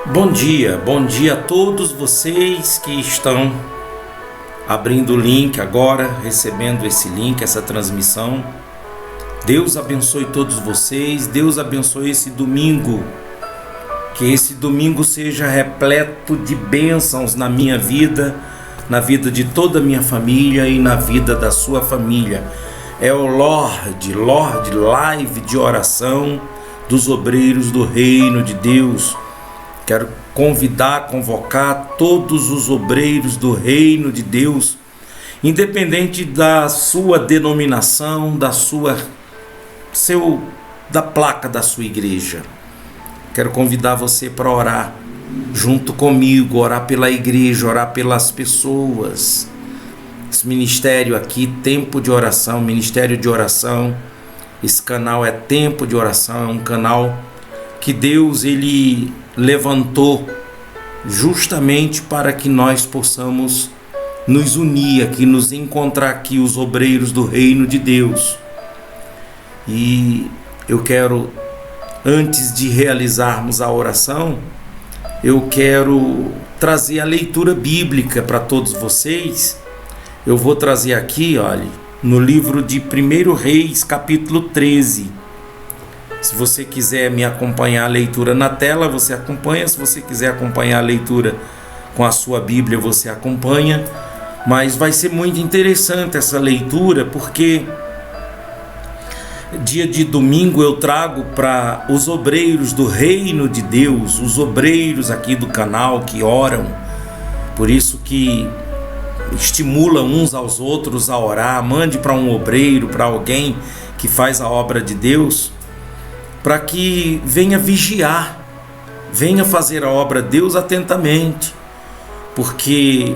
Bom dia a todos vocês que estão abrindo o link agora, recebendo esse link, essa transmissão. Deus abençoe todos vocês, Deus abençoe esse domingo, que esse domingo seja repleto de bênçãos na minha vida, na vida de toda a minha família e na vida da sua família. É o Lorde Live de oração dos obreiros do Reino de Deus. Quero convocar todos os obreiros do Reino de Deus, independente da sua denominação, da placa da sua igreja. Quero convidar você para orar junto comigo, orar pela igreja, orar pelas pessoas. Esse ministério aqui, Tempo de Oração, Ministério de Oração, esse canal é Tempo de Oração, é um canal que Deus ele levantou justamente para que nós possamos nos unir aqui, nos encontrar aqui, os obreiros do Reino de Deus. E eu quero, antes de realizarmos a oração, eu quero trazer a leitura bíblica para todos vocês. Eu vou trazer aqui, olha, no livro de 1 Reis, capítulo 13. Se você quiser me acompanhar a leitura na tela, você acompanha. Se você quiser acompanhar a leitura com a sua Bíblia, você acompanha. Mas vai ser muito interessante essa leitura, porque dia de domingo eu trago para os obreiros do Reino de Deus, os obreiros aqui do canal que oram, por isso que estimula uns aos outros a orar. Mande para um obreiro, para alguém que faz a obra de Deus, para que venha vigiar, venha fazer a obra de Deus atentamente, porque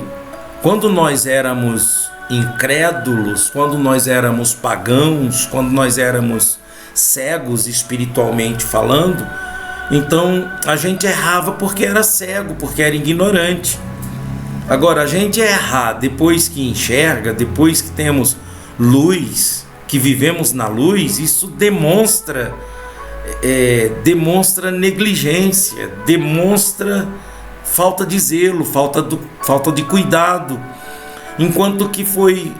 quando nós éramos incrédulos, quando nós éramos pagãos, quando nós éramos cegos espiritualmente falando, então a gente errava porque era cego, porque era ignorante. Agora, a gente errar depois que enxerga, depois que temos luz, que vivemos na luz, isso demonstra negligência, demonstra falta de zelo, falta de cuidado, enquanto que foi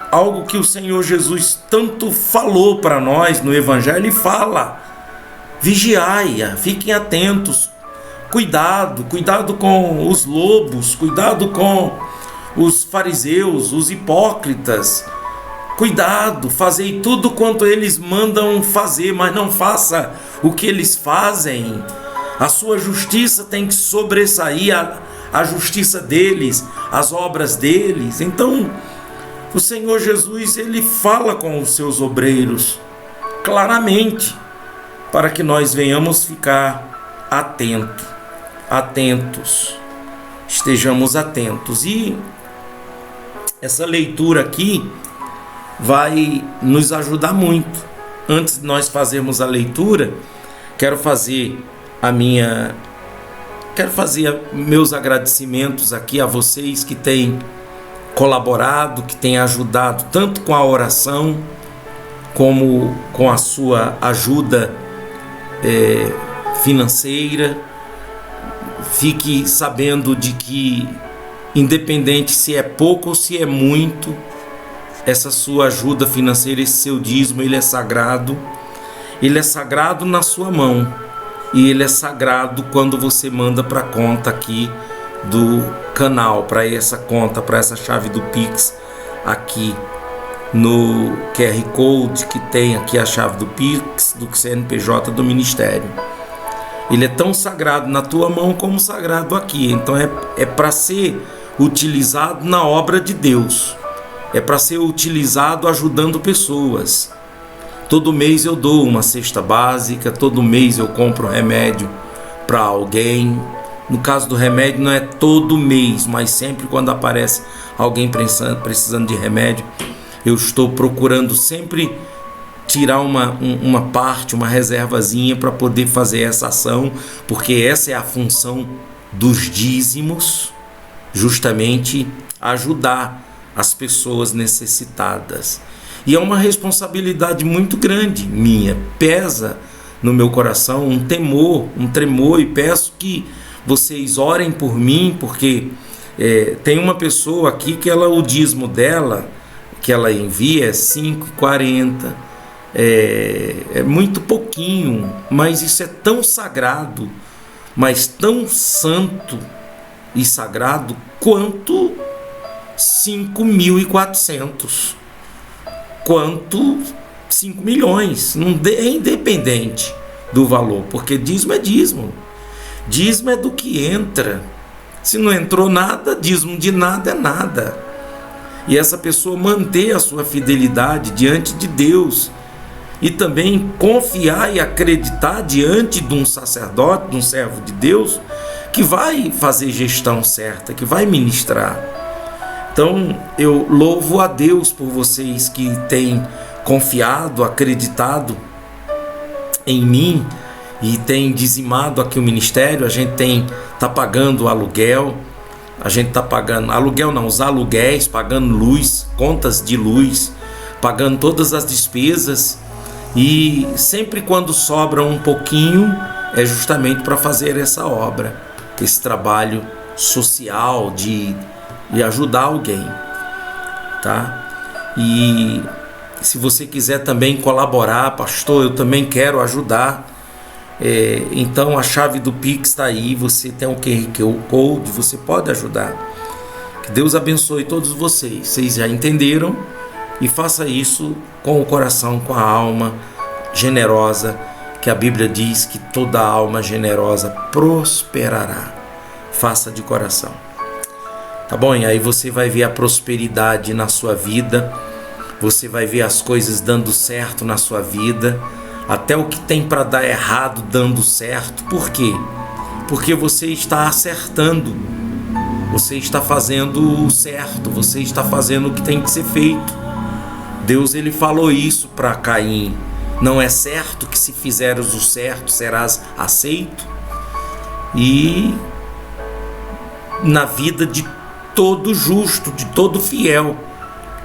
algo que o Senhor Jesus tanto falou para nós no Evangelho. Ele fala: vigiai, fiquem atentos, cuidado com os lobos, cuidado com os fariseus, os hipócritas. Cuidado, fazei tudo quanto eles mandam fazer, mas não faça o que eles fazem. A sua justiça tem que sobressair a justiça deles, as obras deles. Então, o Senhor Jesus, ele fala com os seus obreiros claramente, para que nós venhamos ficar atentos, estejamos atentos. E essa leitura aqui vai nos ajudar muito. Antes de nós fazermos a leitura, quero fazer meus agradecimentos aqui a vocês que têm colaborado, que têm ajudado tanto com a oração como com a sua ajuda financeira. Fique sabendo de que, independente se é pouco ou se é muito, essa sua ajuda financeira, esse seu dízimo, ele é sagrado na sua mão, e ele é sagrado quando você manda para a conta aqui do canal, para essa conta, para essa chave do Pix aqui no QR Code, que tem aqui a chave do Pix, do CNPJ do Ministério. Ele é tão sagrado na tua mão como sagrado aqui. Então é para ser utilizado na obra de Deus, é para ser utilizado ajudando pessoas. Todo mês eu dou uma cesta básica, todo mês eu compro remédio para alguém. No caso do remédio, não é todo mês, mas sempre quando aparece alguém precisando de remédio, eu estou procurando sempre tirar uma parte, uma reservazinha para poder fazer essa ação, porque essa é a função dos dízimos, justamente ajudar as pessoas necessitadas. E é uma responsabilidade muito grande minha, pesa no meu coração um temor, e peço que vocês orem por mim, porque tem uma pessoa aqui que o dízimo dela, que ela envia, é 5,40. É muito pouquinho, mas isso é tão sagrado, mas tão santo e sagrado quanto 5.400, quanto 5 milhões. Não é independente do valor, porque dízimo é dízimo. Dízimo é do que entra. Se não entrou nada, dízimo de nada é nada. E essa pessoa manter a sua fidelidade diante de Deus e também confiar e acreditar diante de um sacerdote, de um servo de Deus, que vai fazer gestão certa, que vai ministrar. Então, eu louvo a Deus por vocês que têm confiado, acreditado em mim e têm dizimado aqui o ministério. A gente está pagando o aluguel, a gente está pagando, aluguel não, os aluguéis, pagando luz, contas de luz, pagando todas as despesas. E sempre quando sobra um pouquinho, é justamente para fazer essa obra, esse trabalho social de ajudar alguém, tá? E se você quiser também colaborar, pastor, eu também quero ajudar, então a chave do Pix está aí, você tem o QR Code, você pode ajudar. Que Deus abençoe todos vocês já entenderam? E faça isso com o coração, com a alma generosa, que a Bíblia diz que toda alma generosa prosperará. Faça de coração. Tá bom? E aí você vai ver a prosperidade na sua vida, você vai ver as coisas dando certo na sua vida, até o que tem para dar errado dando certo. Por quê? Porque você está acertando, você está fazendo o certo, você está fazendo o que tem que ser feito. Deus ele falou isso para Caim: não é certo que se fizeres o certo serás aceito? E na vida de todo justo, de todo fiel,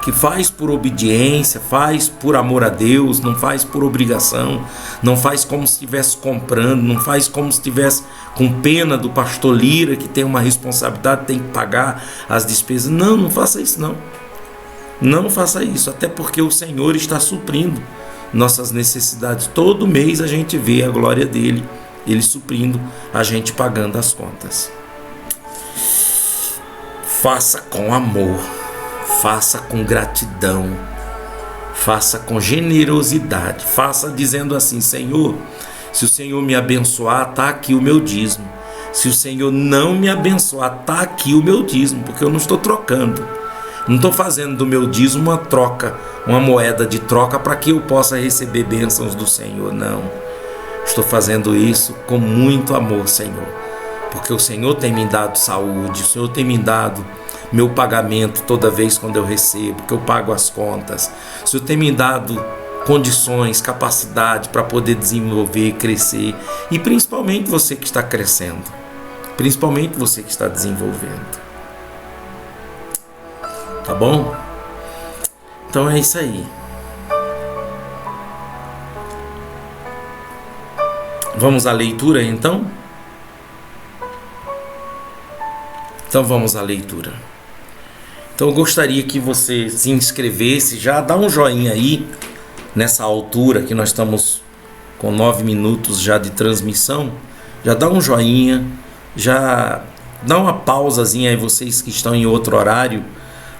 que faz por obediência, faz por amor a Deus, não faz por obrigação, não faz como se estivesse comprando, não faz como se estivesse com pena do pastor Lira, que tem uma responsabilidade, tem que pagar as despesas. Não faça isso não. Não faça isso, até porque o Senhor está suprindo nossas necessidades. Todo mês a gente vê a glória dele, ele suprindo, a gente pagando as contas. Faça com amor, faça com gratidão, faça com generosidade, faça dizendo assim: Senhor, se o Senhor me abençoar, está aqui o meu dízimo. Se o Senhor não me abençoar, está aqui o meu dízimo, porque eu não estou trocando. Não estou fazendo do meu dízimo uma troca, uma moeda de troca para que eu possa receber bênçãos do Senhor. Não. Estou fazendo isso com muito amor, Senhor. Porque o Senhor tem me dado saúde, o Senhor tem me dado meu pagamento toda vez quando eu recebo, que eu pago as contas. O Senhor tem me dado condições, capacidade para poder desenvolver, crescer. E principalmente você que está crescendo. Principalmente você que está desenvolvendo. Tá bom? Então é isso aí. Vamos à leitura então? Então vamos à leitura. Então eu gostaria que você se inscrevesse, já dá um joinha aí, nessa altura que nós estamos com 9 minutos já de transmissão. Já dá um joinha, já dá uma pausazinha aí, vocês que estão em outro horário,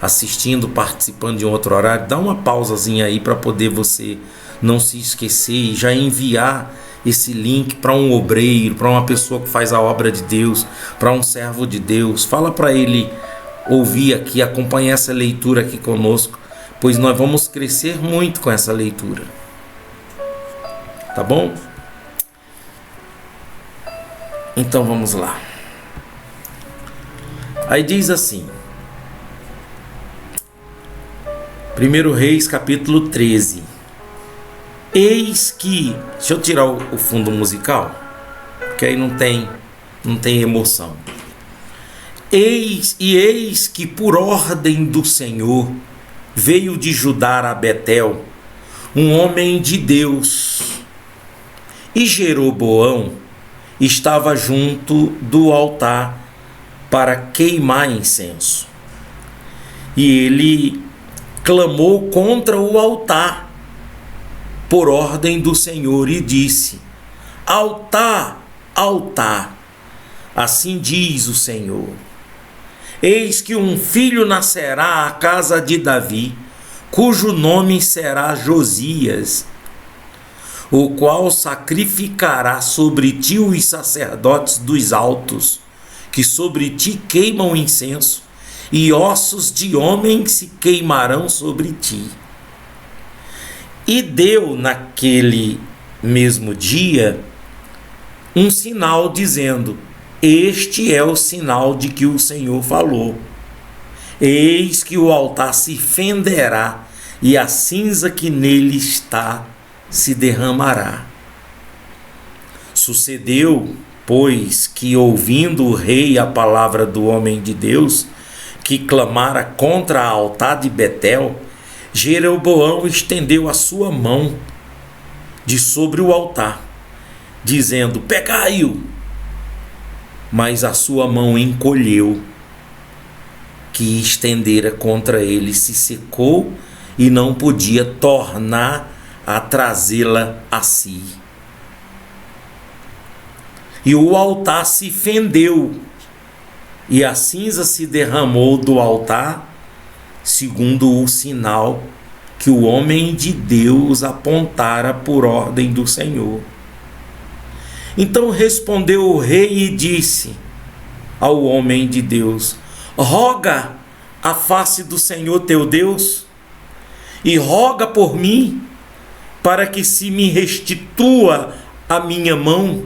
assistindo, participando de um outro horário, dá uma pausazinha aí para poder você não se esquecer e já enviar esse link para um obreiro, para uma pessoa que faz a obra de Deus, para um servo de Deus. Fala para ele ouvir aqui, acompanhar essa leitura aqui conosco, pois nós vamos crescer muito com essa leitura. Tá bom? Então vamos lá. Aí diz assim: 1 Reis capítulo 13. Eis que... Deixa eu tirar o fundo musical, que aí não tem emoção. Eis que por ordem do Senhor veio de Judá a Betel um homem de Deus. E Jeroboão estava junto do altar para queimar incenso. E ele clamou contra o altar por ordem do Senhor e disse: altar, altar, assim diz o Senhor, eis que um filho nascerá à casa de Davi, cujo nome será Josias, o qual sacrificará sobre ti os sacerdotes dos altos, que sobre ti queimam incenso, e ossos de homens se queimarão sobre ti. E deu naquele mesmo dia um sinal, dizendo: este é o sinal de que o Senhor falou. Eis que o altar se fenderá, e a cinza que nele está se derramará. Sucedeu, pois, que ouvindo o rei a palavra do homem de Deus, que clamara contra o altar de Betel, Jeroboão estendeu a sua mão de sobre o altar, dizendo: pegai-o. Mas a sua mão encolheu, que estendera contra ele, se secou e não podia tornar a trazê-la a si. E o altar se fendeu, e a cinza se derramou do altar, segundo o sinal que o homem de Deus apontara por ordem do Senhor. Então respondeu o rei e disse ao homem de Deus: roga a face do Senhor teu Deus, e roga por mim, para que se me restitua a minha mão.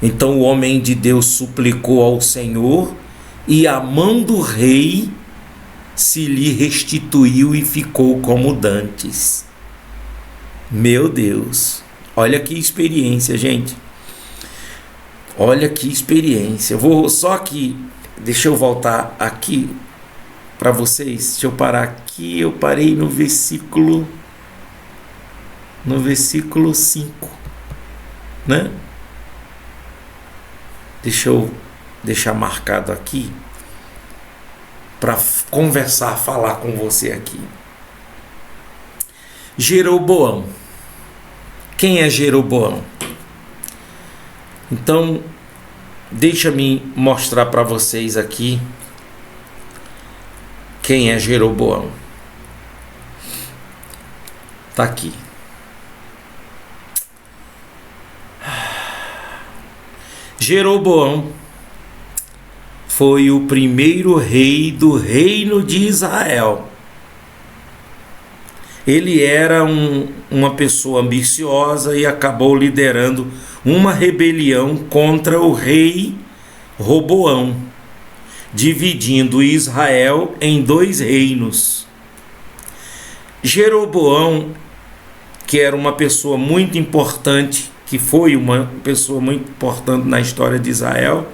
Então o homem de Deus suplicou ao Senhor, e a mão do rei se lhe restituiu e ficou como dantes. Meu Deus, olha que experiência, gente. Olha que experiência. Eu vou só aqui, deixa eu voltar aqui para vocês. Deixa eu parar aqui. Eu parei no versículo 5, né? Deixa eu deixar marcado aqui para conversar, falar com você aqui. Jeroboão. Quem é Jeroboão? Então, deixa-me mostrar para vocês aqui quem é Jeroboão. Tá aqui. Jeroboão foi o primeiro rei do reino de Israel. Ele era uma pessoa ambiciosa e acabou liderando uma rebelião contra o rei Roboão, dividindo Israel em 2 reinos. Jeroboão, que era uma pessoa muito importante, que foi uma pessoa muito importante na história de Israel,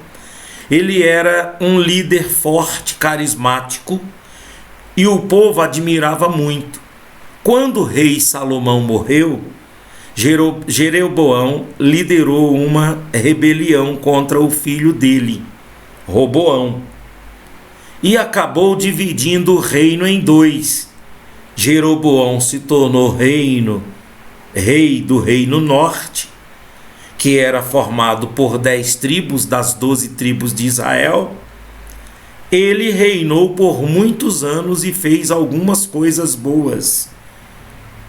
ele era um líder forte, carismático, e o povo admirava muito. Quando o rei Salomão morreu, Jeroboão liderou uma rebelião contra o filho dele, Roboão, e acabou dividindo o reino em 2. Jeroboão se tornou rei do reino norte, que era formado por 10 tribos das 12 tribos de Israel. Ele reinou por muitos anos e fez algumas coisas boas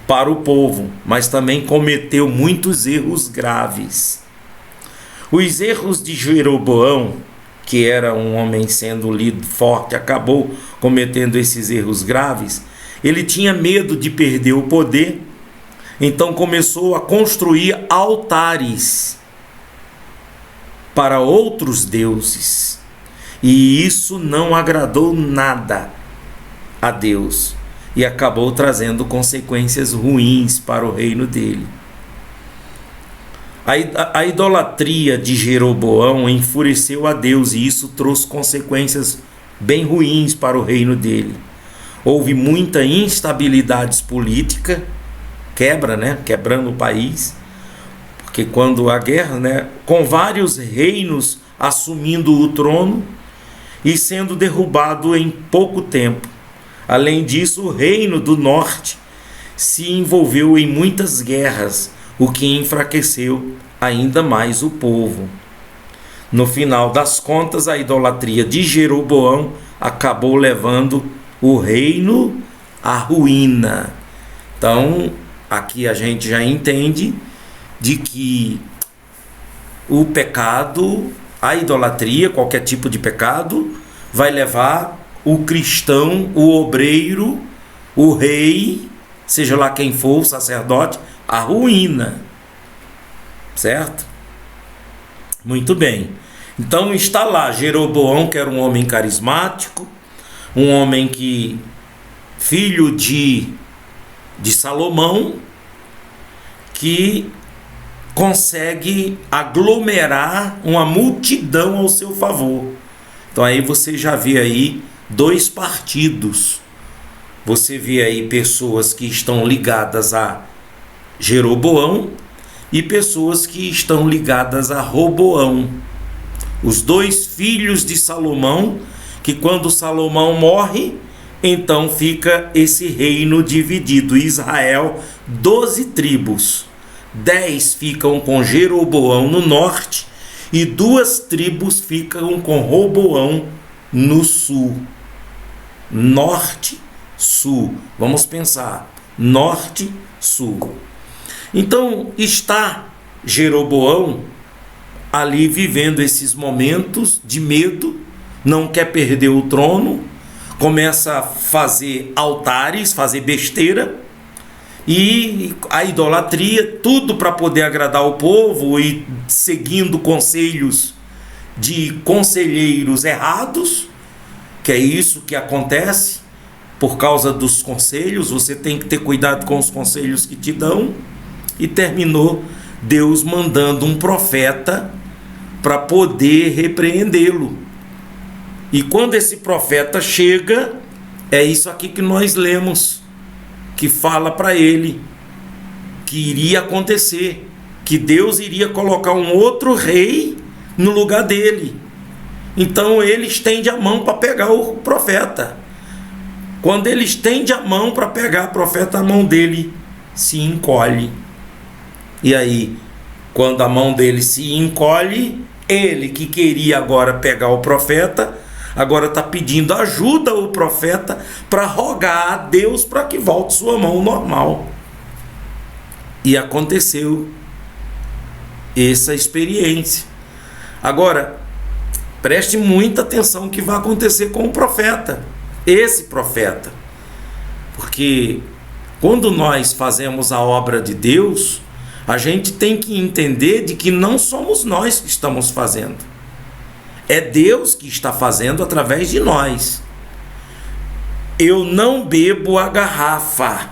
para o povo, mas também cometeu muitos erros graves. Os erros de Jeroboão, que era um homem sendo líder forte, acabou cometendo esses erros graves. Ele tinha medo de perder o poder, então começou a construir altares para outros deuses, e isso não agradou nada a Deus e acabou trazendo consequências ruins para o reino dele. A idolatria de Jeroboão enfureceu a Deus, e isso trouxe consequências bem ruins para o reino dele. Houve muita instabilidade política, quebrando o país, porque porque quando a guerra, né, com vários reinos assumindo o trono e sendo derrubado em pouco tempo. Além disso, o reino do norte se envolveu em muitas guerras, o que enfraqueceu ainda mais o povo. No final das contas, a idolatria de Jeroboão acabou levando o reino à ruína. Então, aqui a gente já entende de que o pecado, a idolatria, qualquer tipo de pecado, vai levar o cristão, o obreiro, o rei, seja lá quem for, o sacerdote, à ruína. Certo? Muito bem. Então está lá Jeroboão, que era um homem carismático, um homem que, filho de Salomão, que consegue aglomerar uma multidão ao seu favor. Então aí você já vê aí dois partidos. Você vê aí pessoas que estão ligadas a Jeroboão e pessoas que estão ligadas a Roboão. Os dois filhos de Salomão, que quando Salomão morre, então fica esse reino dividido. Israel, 12 tribos. 10 ficam com Jeroboão no norte e 2 tribos ficam com Roboão no sul. Norte, sul. Vamos pensar. Norte, sul. Então está Jeroboão ali vivendo esses momentos de medo, não quer perder o trono, começa a fazer altares, fazer besteira, e a idolatria, tudo para poder agradar o povo e seguindo conselhos de conselheiros errados, que é isso que acontece por causa dos conselhos. Você tem que ter cuidado com os conselhos que te dão. E terminou Deus mandando um profeta para poder repreendê-lo. E quando esse profeta chega, é isso aqui que nós lemos, que fala para ele que iria acontecer, que Deus iria colocar um outro rei no lugar dele. Então ele estende a mão para pegar o profeta. Quando ele estende a mão para pegar o profeta, a mão dele se encolhe. E aí, quando a mão dele se encolhe, ele que queria agora pegar o profeta, agora está pedindo ajuda ao profeta para rogar a Deus para que volte sua mão normal. E aconteceu essa experiência. Agora, preste muita atenção no que vai acontecer com o profeta, esse profeta. Porque quando nós fazemos a obra de Deus, a gente tem que entender de que não somos nós que estamos fazendo. É Deus que está fazendo através de nós. Eu não bebo a garrafa.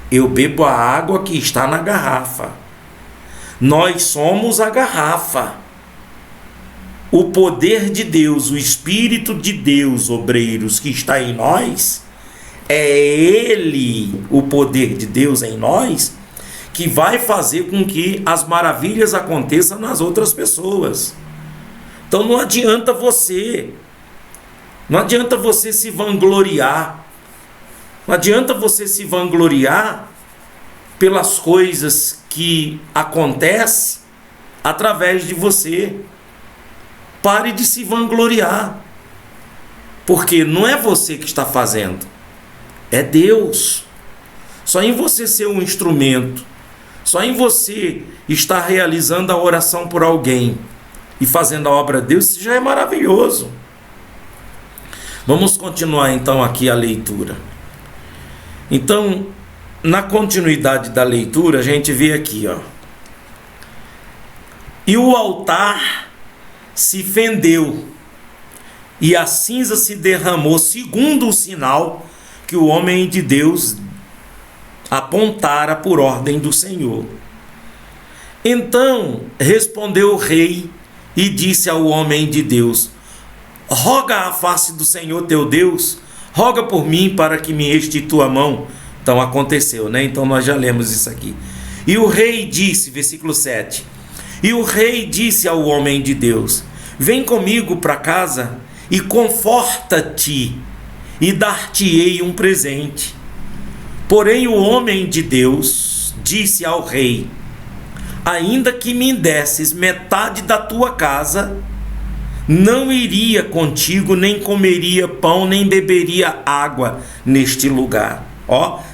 Eu bebo a água que está na garrafa. Nós somos a garrafa. O poder de Deus, o Espírito de Deus, obreiros, que está em nós, é Ele, o poder de Deus em nós, que vai fazer com que as maravilhas aconteçam nas outras pessoas. Então não adianta você se vangloriar. Não adianta você se vangloriar pelas coisas que acontecem através de você. Pare de se vangloriar. Porque não é você que está fazendo, é Deus. Só em você ser um instrumento, só em você estar realizando a oração por alguém e fazendo a obra de Deus, isso já é maravilhoso. Vamos continuar então aqui a leitura. Então, na continuidade da leitura, a gente vê aqui, ó. E o altar se fendeu, e a cinza se derramou, segundo o sinal que o homem de Deus apontara por ordem do Senhor. Então respondeu o rei e disse ao homem de Deus: roga a face do Senhor teu Deus, roga por mim para que me restitua a mão. Então aconteceu, né? Então nós já lemos isso aqui. E o rei disse, versículo 7, e o rei disse ao homem de Deus: vem comigo para casa e conforta-te, e dar-te-ei um presente. Porém o homem de Deus disse ao rei: ainda que me desses metade da tua casa, não iria contigo, nem comeria pão, nem beberia água neste lugar.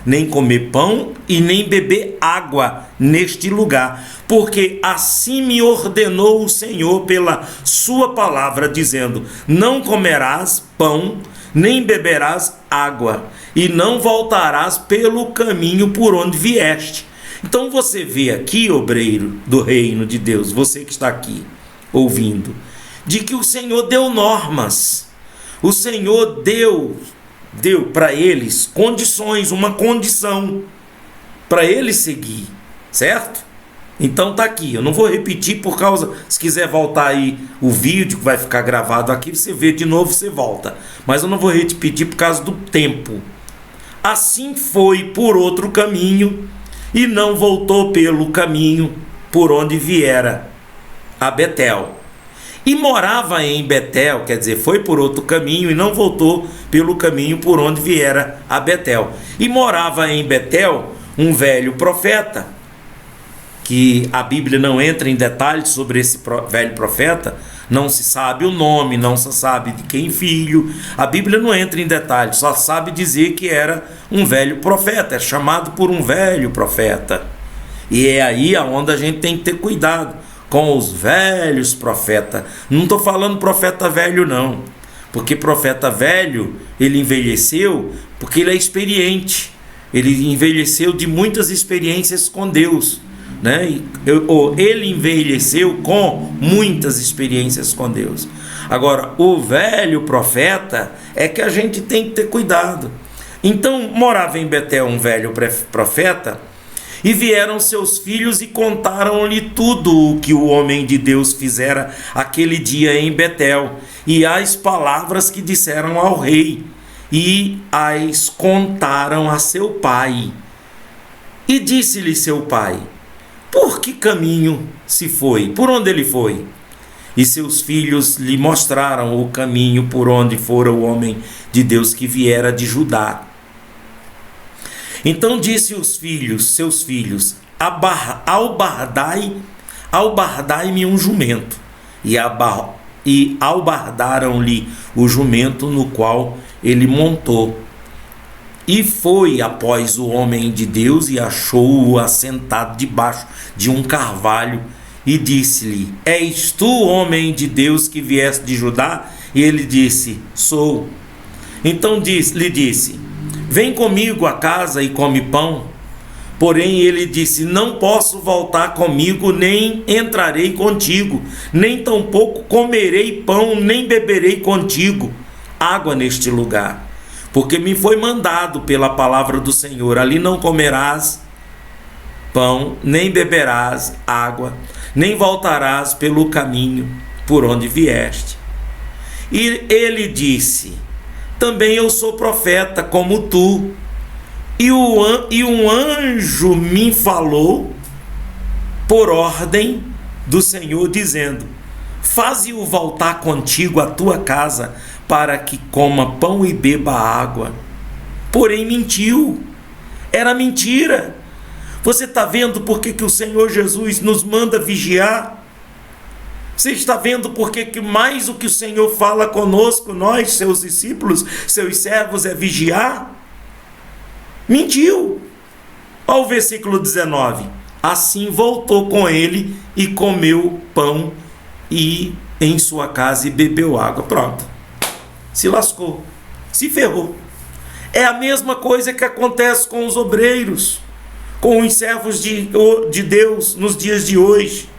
Nem comer pão e nem beber água neste lugar, porque assim me ordenou o Senhor pela sua palavra, dizendo: não comerás pão, nem beberás água, e não voltarás pelo caminho por onde vieste. Então você vê aqui, obreiro do reino de Deus, você que está aqui ouvindo, de que o Senhor deu normas, o Senhor deu para eles condições, uma condição para eles seguir, certo? Então tá aqui, eu não vou repetir por causa, se quiser voltar aí o vídeo que vai ficar gravado aqui, você vê de novo, você volta, mas eu não vou repetir por causa do tempo. Assim foi por outro caminho e não voltou pelo caminho por onde viera a Betel. E morava em Betel, quer dizer, foi por outro caminho e não voltou pelo caminho por onde viera a Betel. E morava em Betel um velho profeta, que a Bíblia não entra em detalhes sobre esse velho profeta, não se sabe o nome, não se sabe de quem filho, a Bíblia não entra em detalhes, só sabe dizer que era um velho profeta, é chamado por um velho profeta. E é aí onde a gente tem que ter cuidado com os velhos profetas. Não estou falando profeta velho não, porque profeta velho, ele envelheceu porque ele é experiente, ele envelheceu de muitas experiências com Deus, né? Ele envelheceu com muitas experiências com Deus. Agora, o velho profeta é que a gente tem que ter cuidado. Então, morava em Betel um velho profeta, e vieram seus filhos e contaram-lhe tudo o que o homem de Deus fizera aquele dia em Betel, e as palavras que disseram ao rei, e as contaram a seu pai. E disse-lhe seu pai: por que caminho se foi? Por onde ele foi? E seus filhos lhe mostraram o caminho por onde fora o homem de Deus que viera de Judá. Então disse seus filhos: albardai-me um jumento. E albardaram-lhe o jumento no qual ele montou. E foi após o homem de Deus e achou-o assentado debaixo de um carvalho e disse-lhe: és tu, homem de Deus, que vieste de Judá? E ele disse: sou. Então lhe disse: vem comigo à casa e come pão. Porém ele disse: não posso voltar comigo, nem entrarei contigo, nem tampouco comerei pão, nem beberei contigo água neste lugar, porque me foi mandado pela palavra do Senhor: ali não comerás pão, nem beberás água, nem voltarás pelo caminho por onde vieste. E ele disse: também eu sou profeta como tu, e um anjo me falou por ordem do Senhor, dizendo: faze-o voltar contigo à tua casa, para que coma pão e beba água. Porém mentiu, era mentira. Você está vendo por que o Senhor Jesus nos manda vigiar? Você está vendo por que mais o que o Senhor fala conosco, nós, seus discípulos, seus servos, é vigiar? Mentiu. Olha o versículo 19. Assim voltou com ele e comeu pão e em sua casa e bebeu água. Pronto. Se lascou. Se ferrou. É a mesma coisa que acontece com os obreiros, com os servos de Deus nos dias de hoje.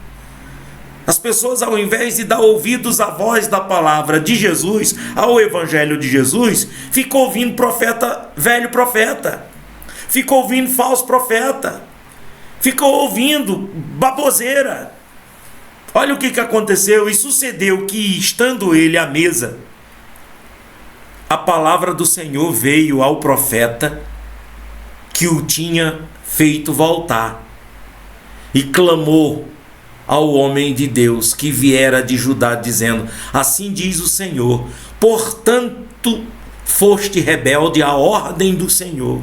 As pessoas, ao invés de dar ouvidos à voz da palavra de Jesus, ao evangelho de Jesus, ficou ouvindo velho profeta, ficou ouvindo falso profeta, ficou ouvindo baboseira. Olha o que aconteceu. E sucedeu que, estando ele à mesa, a palavra do Senhor veio ao profeta que o tinha feito voltar. e clamou ao homem de Deus que viera de Judá, dizendo: assim diz o Senhor, portanto foste rebelde à ordem do Senhor,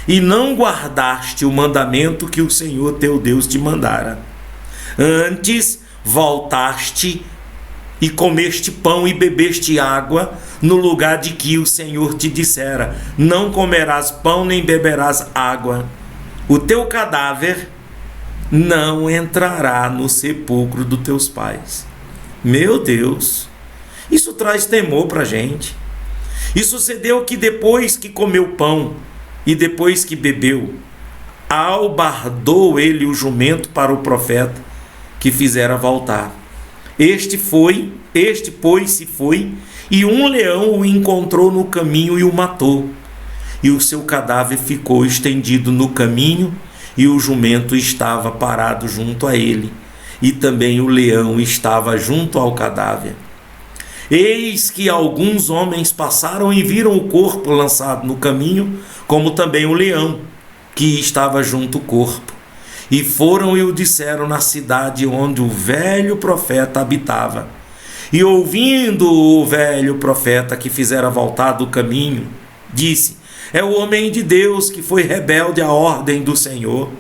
e não guardaste o mandamento que o Senhor teu Deus te mandara. Antes voltaste e comeste pão e bebeste água no lugar de que o Senhor te dissera: não comerás pão nem beberás água. O teu cadáver não entrará no sepulcro dos teus pais. Meu Deus, isso traz temor para a gente. E sucedeu que depois que comeu pão e depois que bebeu, albardou ele o jumento para o profeta que fizera voltar. Este, pois, se foi, e um leão o encontrou no caminho e o matou. E o seu cadáver ficou estendido no caminho, e o jumento estava parado junto a ele, e também o leão estava junto ao cadáver. Eis que alguns homens passaram e viram o corpo lançado no caminho, como também o leão, que estava junto ao corpo. E foram e o disseram na cidade onde o velho profeta habitava. E ouvindo o velho profeta que fizera voltar do caminho, disse: é o homem de Deus que foi rebelde à ordem do Senhor.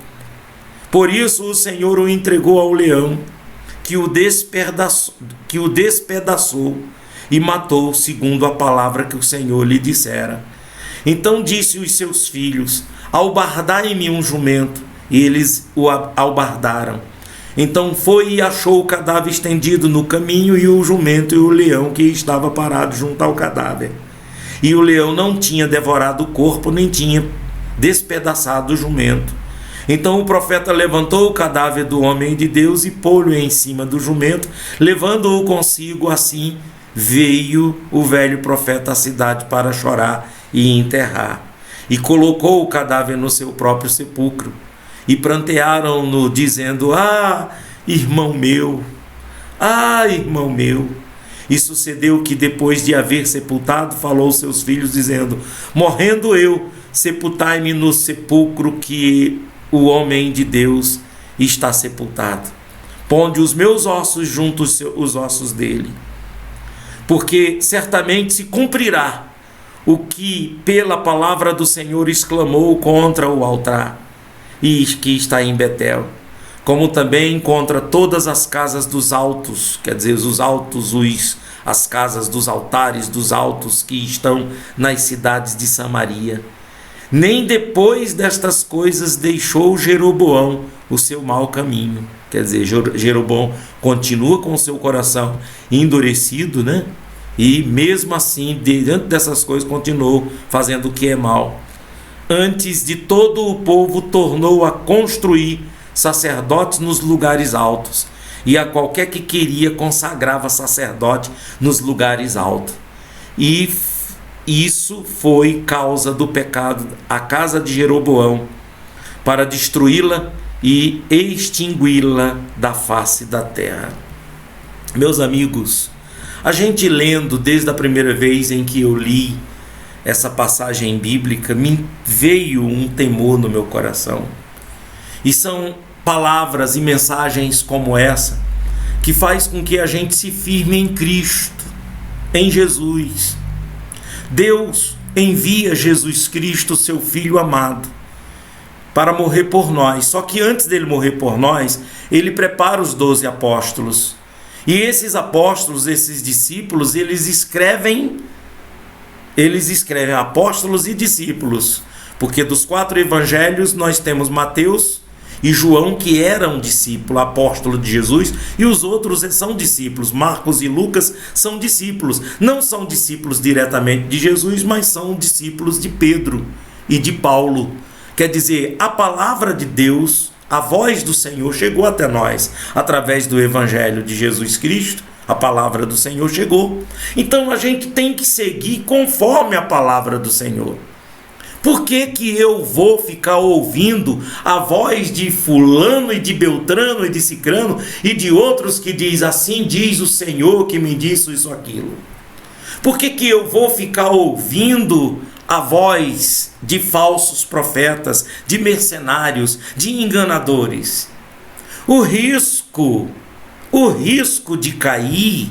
Por isso o Senhor o entregou ao leão, que o despedaçou e matou, segundo a palavra que o Senhor lhe dissera. Então disse os seus filhos: albardai-me um jumento. E eles o albardaram. Então foi e achou o cadáver estendido no caminho, e o jumento e o leão que estava parado junto ao cadáver. E o leão não tinha devorado o corpo, nem tinha despedaçado o jumento. Então o profeta levantou o cadáver do homem de Deus e pô-lo em cima do jumento, levando-o consigo. Assim veio o velho profeta à cidade para chorar e enterrar. E colocou o cadáver no seu próprio sepulcro. E prantearam-no, dizendo: ah, irmão meu, ah, irmão meu. E sucedeu que, depois de haver sepultado, falou aos seus filhos, dizendo: morrendo eu, sepultai-me no sepulcro que o homem de Deus está sepultado. Ponde os meus ossos junto os ossos dele. Porque certamente se cumprirá o que pela palavra do Senhor exclamou contra o altar, e que está em Betel, como também contra todas as casas dos altos, quer dizer, os altos, as casas dos altares dos altos que estão nas cidades de Samaria. Nem depois destas coisas deixou Jeroboão o seu mau caminho. Quer dizer, Jeroboão continua com o seu coração endurecido, né? E mesmo assim, diante dessas coisas, continuou fazendo o que é mal. Antes de todo o povo tornou a construir sacerdotes nos lugares altos, e a qualquer que queria consagrava sacerdote nos lugares altos. E isso foi causa do pecado a casa de Jeroboão, para destruí-la e extingui-la da face da terra. Meus amigos, a gente lendo desde a primeira vez em que eu li essa passagem bíblica, me veio um temor no meu coração. E são palavras e mensagens como essa que faz com que a gente se firme em Cristo, em Jesus. Deus envia Jesus Cristo, seu Filho amado, para morrer por nós. Só que antes dele morrer por nós, ele prepara os 12 apóstolos. E esses apóstolos, esses discípulos, eles escrevem apóstolos e discípulos, porque dos 4 evangelhos nós temos Mateus e João, que eram discípulo, apóstolo de Jesus, e os outros são discípulos. Marcos e Lucas são discípulos, não são discípulos diretamente de Jesus, mas são discípulos de Pedro e de Paulo. Quer dizer, a palavra de Deus, a voz do Senhor chegou até nós através do evangelho de Jesus Cristo. A palavra do Senhor chegou. Então a gente tem que seguir conforme a palavra do Senhor. Por que que eu vou ficar ouvindo a voz de fulano e de Beltrano e de Cicrano e de outros que diz assim diz o Senhor que me disse isso ou aquilo? Por que que eu vou ficar ouvindo a voz de falsos profetas, de mercenários, de enganadores? O risco de cair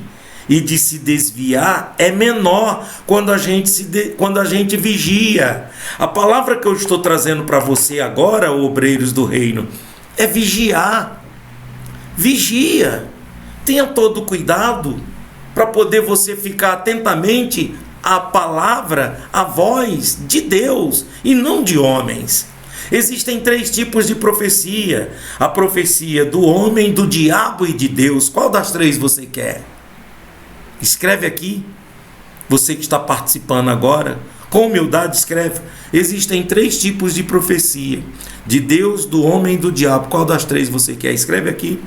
e de se desviar é menor quando a gente vigia. A palavra que eu estou trazendo para você agora, obreiros do reino, é vigiar. Vigia. Tenha todo cuidado para poder você ficar atentamente à palavra, à voz de Deus e não de homens. Existem 3 tipos de profecia: a profecia do homem, do diabo e de Deus. Qual das 3 você quer? Escreve aqui. Você que está participando agora, com humildade escreve. Existem 3 tipos de profecia: de Deus, do homem e do diabo. Qual das 3 você quer? Escreve aqui.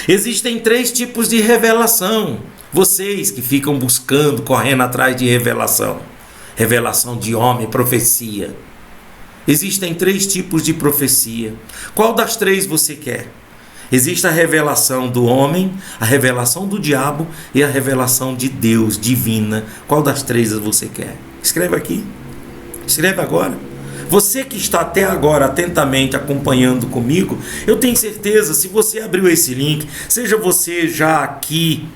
Existem 3 tipos de revelação. Vocês que ficam buscando, correndo atrás de revelação. Revelação de homem, profecia. Existem 3 tipos de profecia. Qual das 3 você quer? Existe a revelação do homem, a revelação do diabo e a revelação de Deus, divina. Qual das 3 você quer? Escreve aqui. Escreve agora. Você que está até agora atentamente acompanhando comigo, eu tenho certeza, se você abriu esse link, seja você já aqui,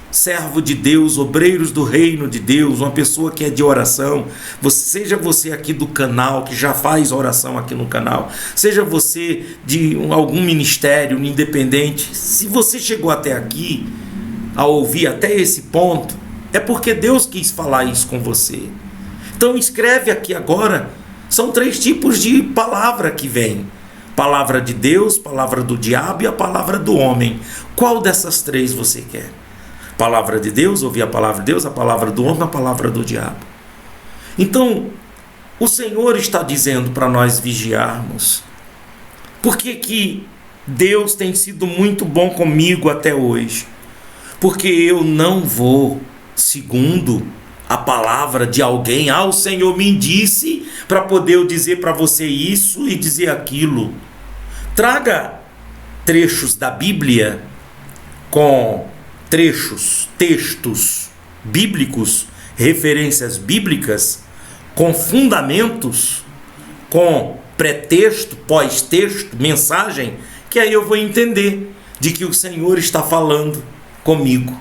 servo de Deus, obreiros do reino de Deus, uma pessoa que é de oração, seja você aqui do canal, que já faz oração aqui no canal, seja você de algum ministério independente, se você chegou até aqui, a ouvir até esse ponto, é porque Deus quis falar isso com você. Então escreve aqui agora. São 3 tipos de palavra que vem: palavra de Deus, palavra do diabo e a palavra do homem. Qual dessas 3 você quer? Palavra de Deus, ouvir a palavra de Deus, a palavra do homem, a palavra do diabo. Então, o Senhor está dizendo para nós vigiarmos. Por que Deus tem sido muito bom comigo até hoje? Porque eu não vou segundo a palavra de alguém. O Senhor me disse para poder eu dizer para você isso e dizer aquilo. Traga trechos da Bíblia com textos bíblicos, referências bíblicas, com fundamentos, com pretexto, pós-texto, mensagem, que aí eu vou entender de que o Senhor está falando comigo.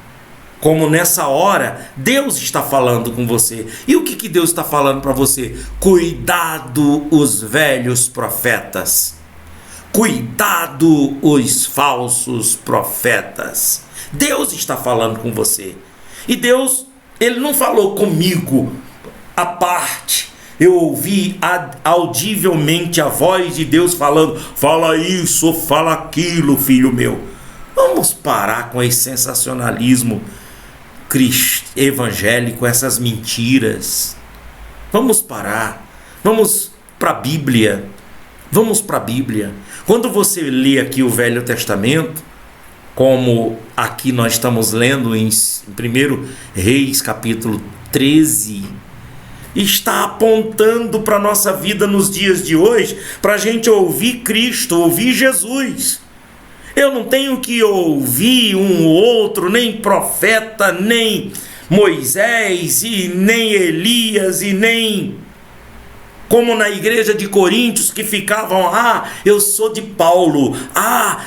Como nessa hora, Deus está falando com você. E o que Deus está falando para você? Cuidado os velhos profetas. Cuidado os falsos profetas. Deus está falando com você. E Deus, Ele não falou comigo à parte. Eu ouvi audivelmente a voz de Deus falando: fala isso, fala aquilo, filho meu. Vamos parar com esse sensacionalismo evangélico, essas mentiras. Vamos parar. Vamos para a Bíblia. Vamos para a Bíblia. Quando você lê aqui o Velho Testamento, como aqui nós estamos lendo em 1 Reis, capítulo 13, está apontando para a nossa vida nos dias de hoje, para a gente ouvir Cristo, ouvir Jesus. Eu não tenho que ouvir um outro, nem profeta, nem Moisés, e nem Elias, e nem como na igreja de Coríntios, que ficavam: eu sou de Paulo,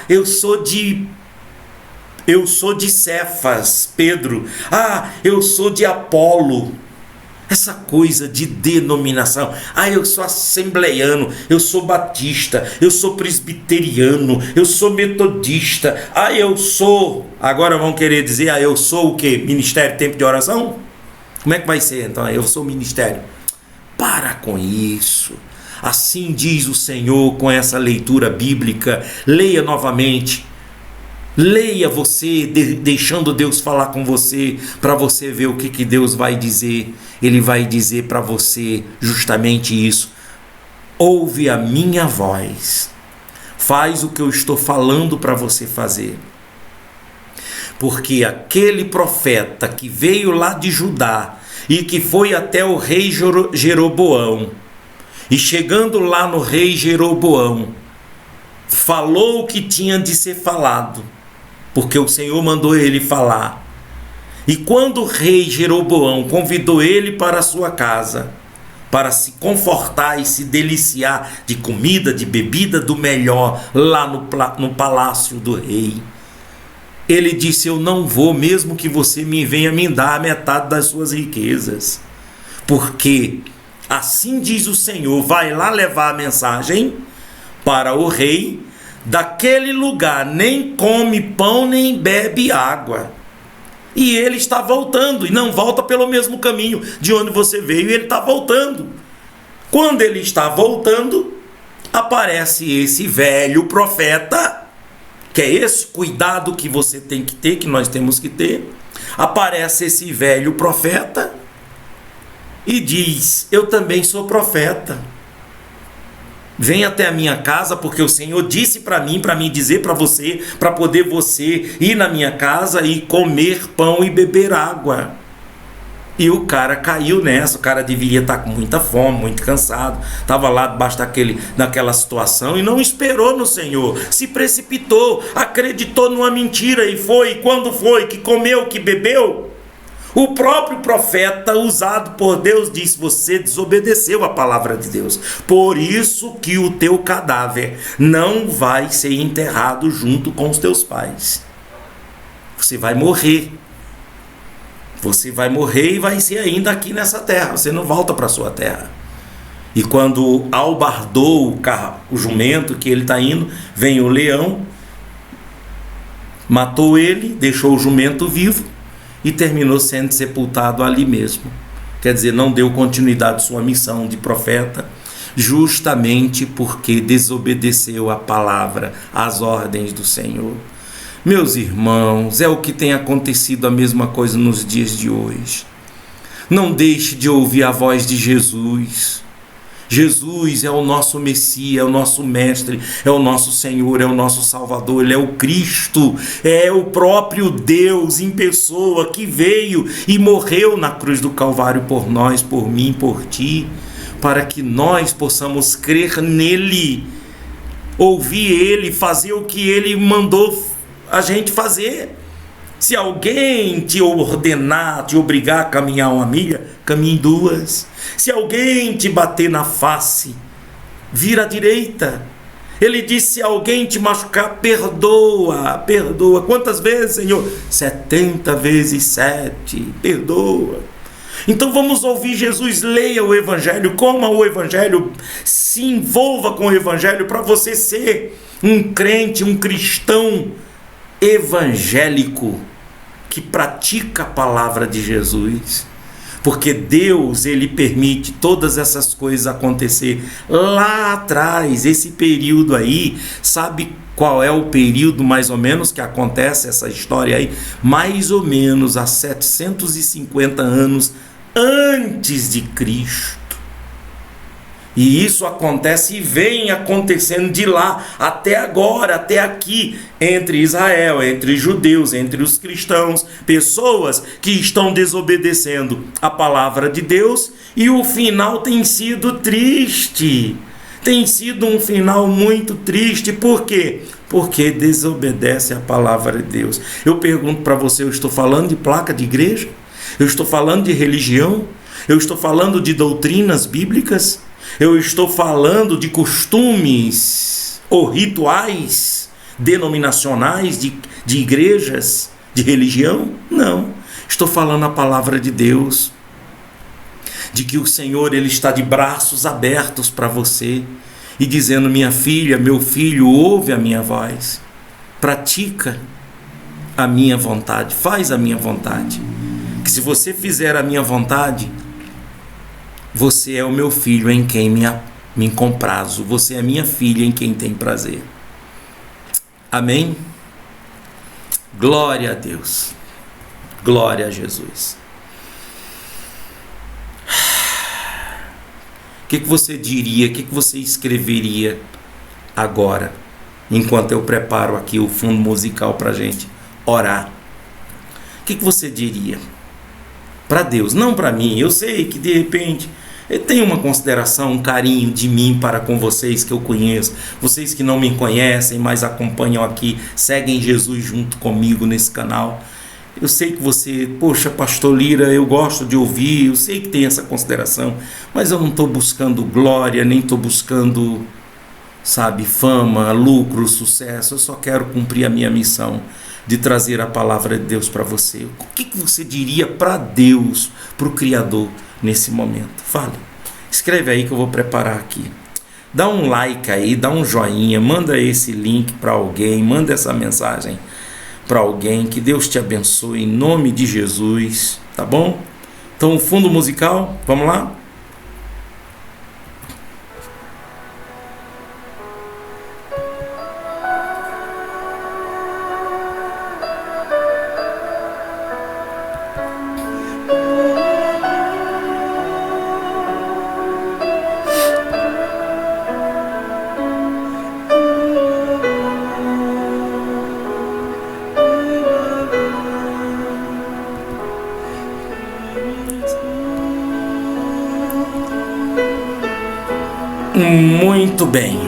eu sou de Cefas, Pedro, eu sou de Apolo. Essa coisa de denominação: eu sou assembleiano, eu sou batista, eu sou presbiteriano, eu sou metodista, eu sou... Agora vão querer dizer: eu sou o quê? Ministério Tempo de Oração? Como é que vai ser então? Eu sou ministério. Para com isso. Assim diz o Senhor com essa leitura bíblica. Leia novamente. Leia você, deixando Deus falar com você, para você ver o que Deus vai dizer. Ele vai dizer para você justamente isso: ouve a minha voz, faz o que eu estou falando para você fazer. Porque aquele profeta que veio lá de Judá e que foi até o rei Jeroboão, e chegando lá no rei Jeroboão, falou o que tinha de ser falado, porque o Senhor mandou ele falar. E quando o rei Jeroboão convidou ele para a sua casa, para se confortar e se deliciar de comida, de bebida do melhor lá no palácio do rei. Ele disse: eu não vou, mesmo que você me venha me dar a metade das suas riquezas. Porque assim diz o Senhor: vai lá levar a mensagem para o rei, daquele lugar nem come pão nem bebe água. E ele está voltando, e não volta pelo mesmo caminho de onde você veio, ele está voltando. Quando ele está voltando, aparece esse velho profeta, que é esse cuidado que você tem que ter, que nós temos que ter. Aparece esse velho profeta e diz: eu também sou profeta. Vem até a minha casa, porque o Senhor disse para mim dizer para você, para poder você ir na minha casa e comer pão e beber água. E o cara caiu nessa. O cara deveria estar com muita fome, muito cansado, estava lá debaixo daquela situação e não esperou no Senhor, se precipitou, acreditou numa mentira e foi. E quando foi que comeu, que bebeu, o próprio profeta usado por Deus disse: você desobedeceu a palavra de Deus, por isso que o teu cadáver não vai ser enterrado junto com os teus pais. Você vai morrer. Você vai morrer e vai ser ainda aqui nessa terra. Você não volta para a sua terra. E quando albardou o jumento que ele está indo, vem o leão, matou ele, deixou o jumento vivo e terminou sendo sepultado ali mesmo. Quer dizer, não deu continuidade à sua missão de profeta, justamente porque desobedeceu a palavra, as ordens do Senhor. Meus irmãos, é o que tem acontecido a mesma coisa nos dias de hoje. Não deixe de ouvir a voz de Jesus. Jesus é o nosso Messias, é o nosso Mestre, é o nosso Senhor, é o nosso Salvador, Ele é o Cristo, é o próprio Deus em pessoa que veio e morreu na cruz do Calvário por nós, por mim, por ti, para que nós possamos crer nele, ouvir Ele, fazer o que Ele mandou a gente fazer. Se alguém te ordenar, te obrigar a caminhar 1 milha, caminhe 2. Se alguém te bater na face, vira à direita. Ele disse: se alguém te machucar, perdoa, perdoa. Quantas vezes, Senhor? 70 vezes 7, perdoa. Então vamos ouvir Jesus, leia o Evangelho, coma o Evangelho, se envolva com o Evangelho para você ser um crente, um cristão evangélico que pratica a palavra de Jesus, porque Deus, Ele permite todas essas coisas acontecer lá atrás. Esse período aí, sabe qual é o período mais ou menos que acontece essa história aí? Mais ou menos há 750 anos antes de Cristo. E isso acontece e vem acontecendo de lá até agora, até aqui, entre Israel, entre judeus, entre os cristãos, pessoas que estão desobedecendo a palavra de Deus, e o final tem sido triste. Tem sido um final muito triste. Por quê? Porque desobedece a palavra de Deus. Eu pergunto para você, eu estou falando de placa de igreja? Eu estou falando de religião? Eu estou falando de doutrinas bíblicas? Eu estou falando de costumes ou rituais denominacionais de igrejas, de religião? Não. Estou falando a palavra de Deus, de que o Senhor, Ele está de braços abertos para você e dizendo: minha filha, meu filho, ouve a minha voz, pratica a minha vontade, faz a minha vontade. Que se você fizer a minha vontade, você é o meu filho em quem me comprazo. Você é minha filha em quem tem prazer. Amém? Glória a Deus. Glória a Jesus. O que você diria, o que você escreveria agora, enquanto eu preparo aqui o fundo musical para a gente orar? O que você diria? Para Deus, não para mim. Eu sei que de repente tem uma consideração, um carinho de mim para com vocês que eu conheço, vocês que não me conhecem, mas acompanham aqui, seguem Jesus junto comigo nesse canal. Eu sei que você, poxa, pastor Lira, eu gosto de ouvir, eu sei que tem essa consideração, mas eu não estou buscando glória, nem estou buscando, sabe, fama, lucro, sucesso. Eu só quero cumprir a minha missão de trazer a palavra de Deus para você. O que você diria para Deus, para o Criador, nesse momento? Fale. Escreve aí que eu vou preparar aqui. Dá um like aí, dá um joinha, manda esse link para alguém, manda essa mensagem para alguém. Que Deus te abençoe em nome de Jesus, tá bom? Então, o fundo musical, vamos lá? Muito bem.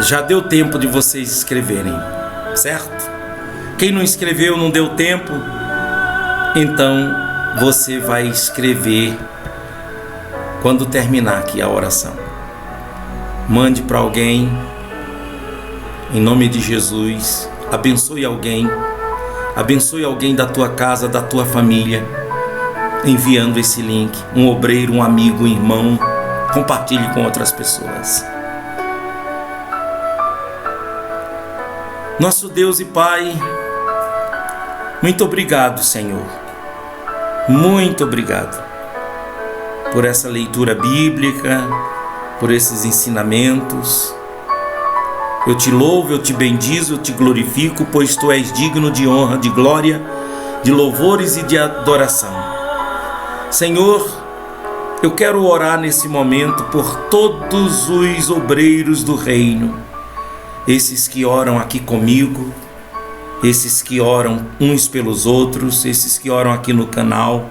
Já deu tempo de vocês escreverem, certo? Quem não escreveu, não deu tempo, então você vai escrever quando terminar aqui a oração. Mande para alguém, em nome de Jesus. Abençoe alguém da tua casa, da tua família, enviando esse link. Um obreiro, um amigo, um irmão. Compartilhe com outras pessoas. Nosso Deus e Pai, muito obrigado, Senhor. Muito obrigado por essa leitura bíblica, por esses ensinamentos. Eu te louvo, eu te bendizo, eu te glorifico, pois tu és digno de honra, de glória, de louvores e de adoração. Senhor, eu quero orar nesse momento por todos os obreiros do reino, esses que oram aqui comigo, esses que oram uns pelos outros, esses que oram aqui no canal.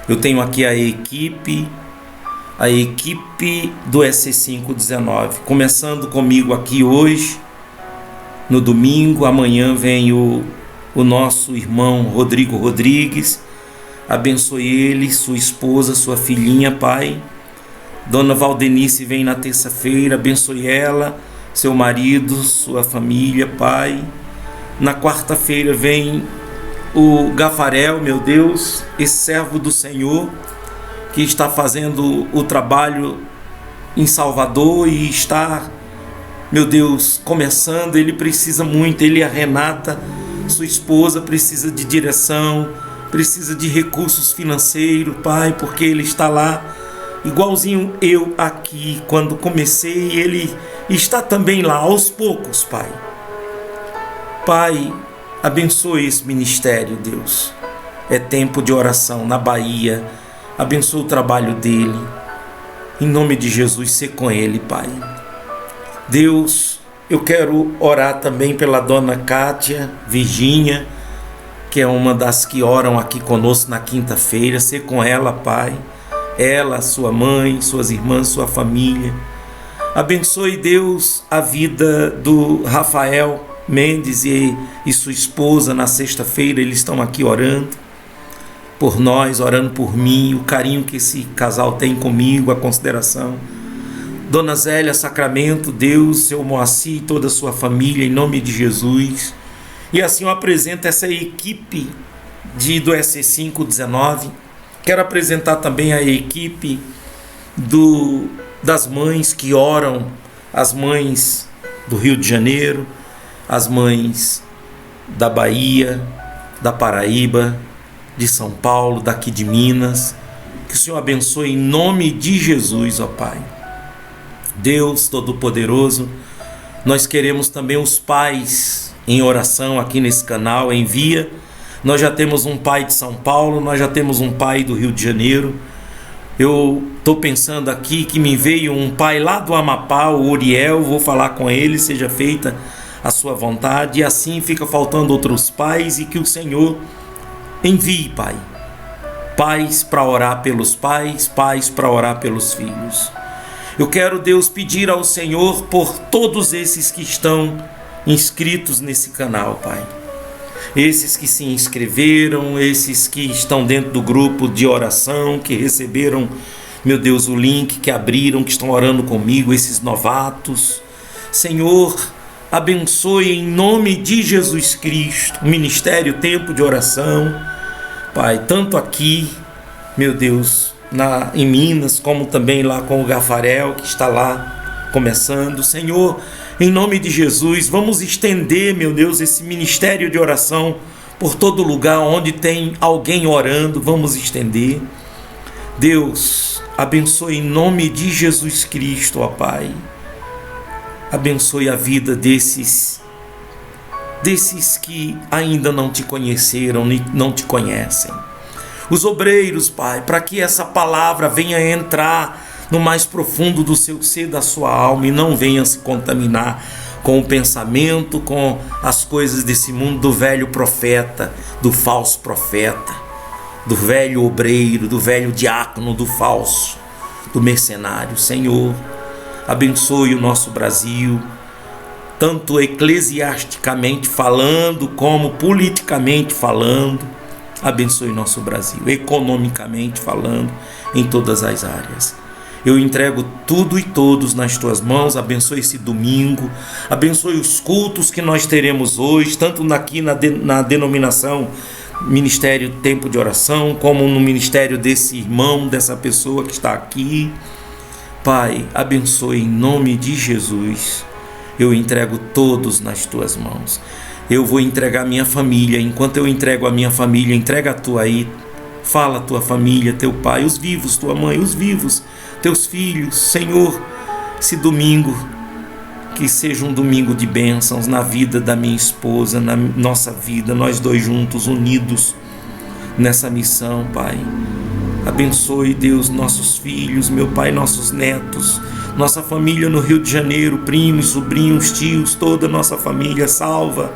Eu tenho aqui a equipe do EC519, começando comigo aqui hoje, no domingo. Amanhã vem o nosso irmão Rodrigo Rodrigues. Abençoe ele, sua esposa, sua filhinha, Pai. Dona Valdenice vem na terça-feira, abençoe ela, seu marido, sua família, Pai. Na quarta-feira vem o Gafarel, meu Deus, esse servo do Senhor, que está fazendo o trabalho em Salvador e está, meu Deus, começando. Ele precisa muito, ele e a Renata, sua esposa, precisa de direção, precisa de recursos financeiros, Pai, porque ele está lá, igualzinho eu aqui, quando comecei, ele está também lá, aos poucos, Pai. Pai, abençoe esse ministério, Deus. É tempo de oração na Bahia. Abençoa o trabalho dele. Em nome de Jesus, ser com ele, Pai. Deus, eu quero orar também pela dona Kátia Virgínia, que é uma das que oram aqui conosco na quinta-feira. Ser com ela, Pai. Ela, sua mãe, suas irmãs, sua família. Abençoe, Deus, a vida do Rafael Mendes e sua esposa. Na sexta-feira eles estão aqui orando por nós, orando por mim, o carinho que esse casal tem comigo, a consideração. Dona Zélia Sacramento, Deus, seu Moacir e toda a sua família, em nome de Jesus. E assim eu apresento essa equipe do EC519. Quero apresentar também a equipe das mães que oram, as mães do Rio de Janeiro, as mães da Bahia, da Paraíba, de São Paulo, daqui de Minas. Que o Senhor abençoe em nome de Jesus, ó Pai. Deus Todo-Poderoso, nós queremos também os pais em oração aqui nesse canal. Envia. Nós já temos um pai de São Paulo, nós já temos um pai do Rio de Janeiro. Eu estou pensando aqui que me veio um pai lá do Amapá, o Uriel. Vou falar com ele, seja feita a sua vontade. E assim fica faltando outros pais, e que o Senhor envie, Pai, pais para orar pelos pais, pais para orar pelos filhos. Eu quero, Deus, pedir ao Senhor por todos esses que estão inscritos nesse canal, Pai. Esses que se inscreveram, esses que estão dentro do grupo de oração, que receberam, meu Deus, o link, que abriram, que estão orando comigo, esses novatos. Senhor, abençoe em nome de Jesus Cristo o Ministério Tempo de Oração, Pai, tanto aqui, meu Deus, em Minas, como também lá com o Gafarel, que está lá começando. Senhor, em nome de Jesus, vamos estender, meu Deus, esse ministério de oração por todo lugar onde tem alguém orando, vamos estender. Deus, abençoe em nome de Jesus Cristo, ó Pai. Abençoe a vida desses que ainda não te conheceram, não te conhecem. Os obreiros, Pai, para que essa palavra venha entrar no mais profundo do seu ser, da sua alma, e não venha se contaminar com o pensamento, com as coisas desse mundo, do velho profeta, do falso profeta, do velho obreiro, do velho diácono, do falso, do mercenário. Senhor, abençoe o nosso Brasil, tanto eclesiasticamente falando, como politicamente falando. Abençoe o nosso Brasil, economicamente falando, em todas as áreas. Eu entrego tudo e todos nas tuas mãos. Abençoe esse domingo, abençoe os cultos que nós teremos hoje, tanto aqui na denominação Ministério Tempo de Oração, como no ministério desse irmão, dessa pessoa que está aqui. Pai, abençoe em nome de Jesus. Eu entrego todos nas tuas mãos. Eu vou entregar minha família. Enquanto eu entrego a minha família, entrega a tua aí. Fala a tua família, teu pai, os vivos, tua mãe, os vivos, teus filhos. Senhor, esse domingo, que seja um domingo de bênçãos na vida da minha esposa, na nossa vida, nós dois juntos, unidos nessa missão, Pai. Abençoe, Deus, nossos filhos, meu Pai, nossos netos, nossa família no Rio de Janeiro, primos, sobrinhos, tios, toda a nossa família. Salva,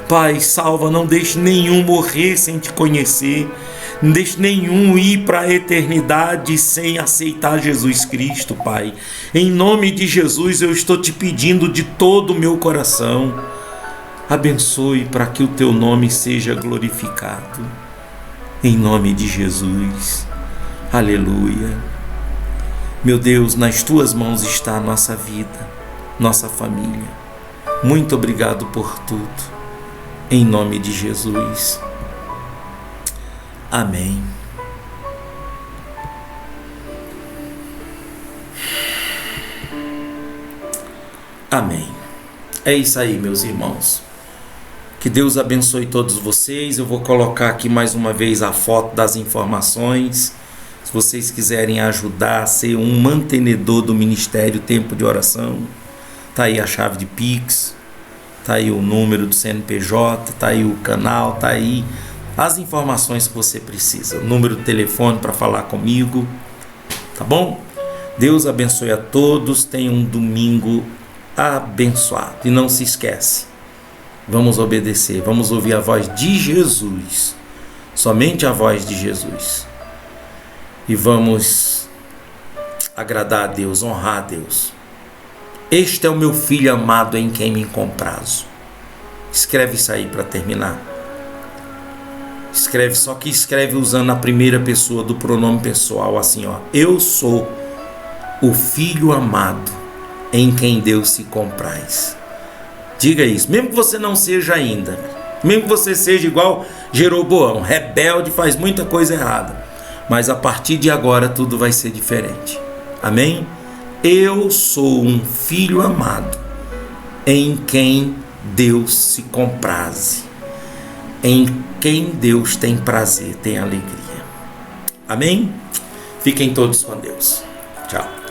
Pai, salva, não deixe nenhum morrer sem te conhecer, não deixe nenhum ir para a eternidade sem aceitar Jesus Cristo, Pai. Em nome de Jesus eu estou te pedindo de todo o meu coração, abençoe para que o teu nome seja glorificado, em nome de Jesus. Aleluia. Meu Deus, nas tuas mãos está a nossa vida, nossa família. Muito obrigado por tudo, em nome de Jesus. Amém. Amém. É isso aí, meus irmãos. Que Deus abençoe todos vocês. Eu vou colocar aqui mais uma vez a foto das informações. Se vocês quiserem ajudar a ser um mantenedor do Ministério Tempo de Oração, tá aí a chave de Pix, tá aí o número do CNPJ, tá aí o canal, tá aí as informações que você precisa, o número do telefone para falar comigo, tá bom? Deus abençoe a todos, tenham um domingo abençoado. E não se esquece, vamos obedecer, vamos ouvir a voz de Jesus, somente a voz de Jesus. E vamos agradar a Deus, honrar a Deus. Este é o meu filho amado em quem me comprazo. Escreve isso aí para terminar. Escreve, só que escreve usando a primeira pessoa do pronome pessoal, assim, ó. Eu sou o filho amado em quem Deus se compraz. Diga isso, mesmo que você não seja ainda, mesmo que você seja igual Jeroboão, rebelde, faz muita coisa errada, mas a partir de agora tudo vai ser diferente. Amém? Eu sou um filho amado em quem Deus se compraze, em quem Deus tem prazer, tem alegria. Amém? Fiquem todos com Deus. Tchau.